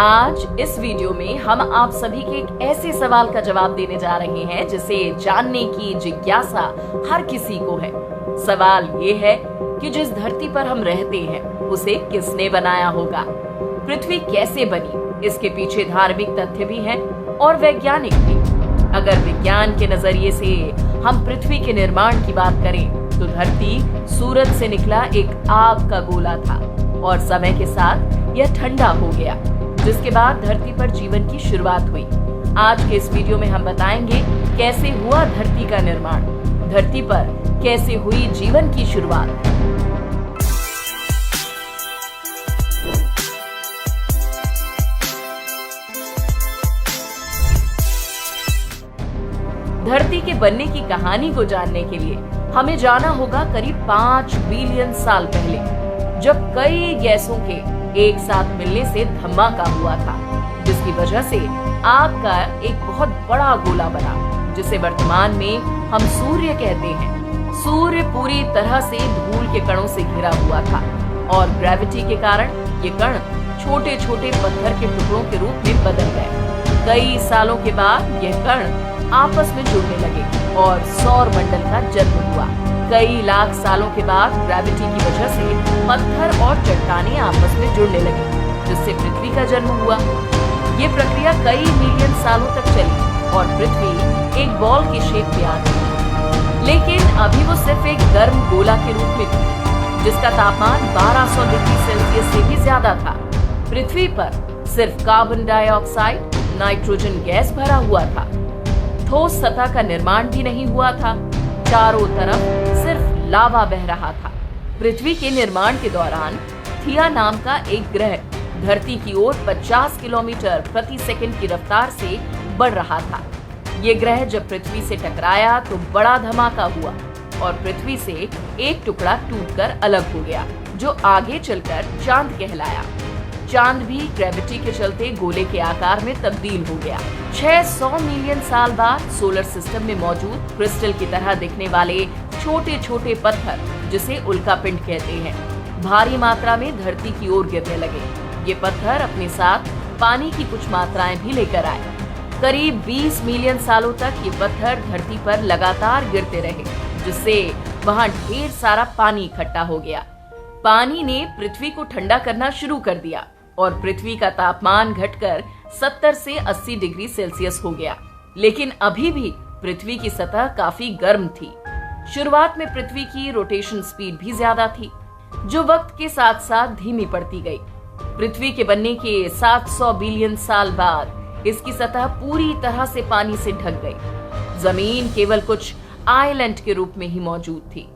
आज इस वीडियो में हम आप सभी के एक ऐसे सवाल का जवाब देने जा रहे हैं जिसे जानने की जिज्ञासा हर किसी को है। सवाल ये है कि जिस धरती पर हम रहते हैं उसे किसने बनाया होगा? पृथ्वी कैसे बनी? इसके पीछे धार्मिक तथ्य भी हैं और वैज्ञानिक भी। अगर विज्ञान के नजरिए से हम पृथ्वी के निर्माण की बात करें तो धरती सूरज से निकला एक आग का गोला था और समय के साथ यह ठंडा हो गया, जिसके बाद धरती पर जीवन की शुरुआत हुई। आज के इस वीडियो में हम बताएंगे कैसे हुआ धरती का निर्माण, धरती पर कैसे हुई जीवन की शुरुआत। धरती के बनने की कहानी को जानने के लिए हमें जाना होगा करीब 5 बिलियन साल पहले, जब कई गैसों के एक साथ मिलने से धमाका हुआ था, जिसकी वजह से आग का एक बहुत बड़ा गोला बना, जिसे वर्तमान में हम सूर्य कहते हैं। सूर्य पूरी तरह से धूल के कणों से घिरा हुआ था और ग्रेविटी के कारण ये कण छोटे छोटे पत्थर के टुकड़ों के रूप में बदल गए। कई सालों के बाद यह कण आपस में जुड़ने लगे और सौर मंडल का जन्म हुआ। कई लाख सालों के बाद ग्रेविटी की वजह से पत्थर और चट्टानें आपस में जुड़ने लगी, जिससे पृथ्वी का जन्म हुआ। ये प्रक्रिया कई मिलियन सालों तक चली और पृथ्वी एक बॉल की शेप में आ गई। लेकिन अभी वो सिर्फ एक गर्म गोला के रूप में थी, जिसका तापमान 1200 डिग्री सेल्सियस से भी ज्यादा था। पृथ्वी पर सिर्फ कार्बन डाइऑक्साइड, नाइट्रोजन गैस भरा हुआ था। ठोस सतह का निर्माण भी नहीं हुआ था। चारों तरफ सिर्फ लावा बह रहा था। पृथ्वी के निर्माण के दौरान थिया नाम का एक ग्रह धरती की ओर 50 किलोमीटर प्रति सेकंड की रफ्तार से बढ़ रहा था। ये ग्रह जब पृथ्वी से टकराया तो बड़ा धमाका हुआ और पृथ्वी से एक टुकड़ा टूटकर अलग हो गया, जो आगे चलकर चांद कहलाया। चांद भी ग्रेविटी के चलते गोले के आकार में तब्दील हो गया। 600 मिलियन साल बाद सोलर सिस्टम में मौजूद क्रिस्टल की तरह दिखने वाले छोटे छोटे पत्थर, जिसे उल्कापिंड कहते हैं, भारी मात्रा में धरती की ओर गिरने लगे। ये पत्थर अपने साथ पानी की कुछ मात्राएं भी लेकर आए। करीब 20 मिलियन सालों तक ये पत्थर धरती पर लगातार गिरते रहे, जिससे वहां ढेर सारा पानी इकट्ठा हो गया। पानी ने पृथ्वी को ठंडा करना शुरू कर दिया और पृथ्वी का तापमान घटकर 70 से 80 डिग्री सेल्सियस हो गया। लेकिन अभी भी पृथ्वी की सतह काफी गर्म थी। शुरुआत में पृथ्वी की रोटेशन स्पीड भी ज्यादा थी, जो वक्त के साथ साथ धीमी पड़ती गई। पृथ्वी के बनने के 700 बिलियन साल बाद इसकी सतह पूरी तरह से पानी से ढक गई। जमीन केवल कुछ आइलैंड के रूप में ही मौजूद थी,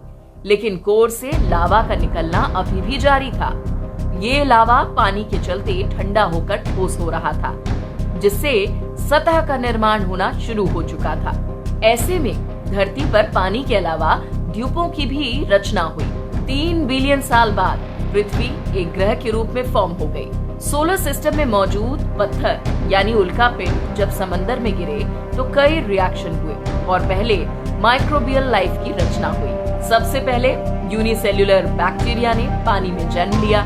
लेकिन कोर से लावा का निकलना अभी भी जारी था। ये लावा पानी के चलते ठंडा होकर ठोस हो रहा था, जिससे सतह का निर्माण होना शुरू हो चुका था। ऐसे में धरती पर पानी के अलावा द्वीपों की भी रचना हुई। 3 बिलियन साल बाद पृथ्वी एक ग्रह के रूप में फॉर्म हो गई। सोलर सिस्टम में मौजूद पत्थर यानी उल्कापिंड जब समंदर में गिरे तो कई रिएक्शन हुए और पहले माइक्रोबियल लाइफ की रचना हुई। सबसे पहले यूनिसेल्युलर बैक्टीरिया ने पानी में जन्म लिया।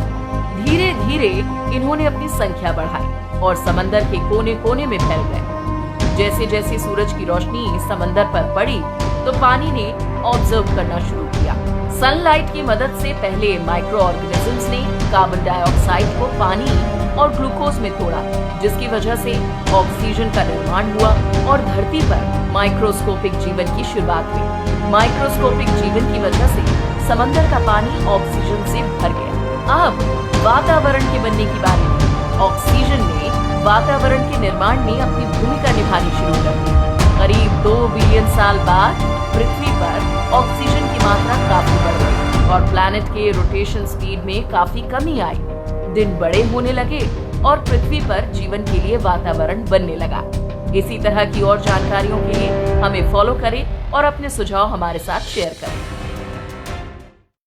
धीरे धीरे इन्होंने अपनी संख्या बढ़ाई और समंदर के कोने कोने में फैल गए। जैसे जैसे सूरज की रोशनी समंदर पर पड़ी तो पानी ने ऑब्जर्व करना शुरू किया। सनलाइट की मदद से पहले माइक्रो ऑर्गेनिजम्स ने कार्बन डाइऑक्साइड को पानी और ग्लूकोज में तोड़ा, जिसकी वजह से ऑक्सीजन का निर्माण हुआ और धरती पर माइक्रोस्कोपिक जीवन की शुरुआत हुई। माइक्रोस्कोपिक जीवन की वजह से समंदर का पानी ऑक्सीजन से भर गया। अब वातावरण के बनने की बारी है। ऑक्सीजन ने वातावरण के निर्माण में अपनी भूमिका निभानी शुरू कर दी। करीब 2 बिलियन साल बाद पृथ्वी पर ऑक्सीजन की मात्रा काफी बढ़ गई और प्लैनेट के रोटेशन स्पीड में काफी कमी आई। दिन बड़े होने लगे और पृथ्वी पर जीवन के लिए वातावरण बनने लगा। इसी तरह की और जानकारियों के लिए हमें फॉलो करें और अपने सुझाव हमारे साथ शेयर करें।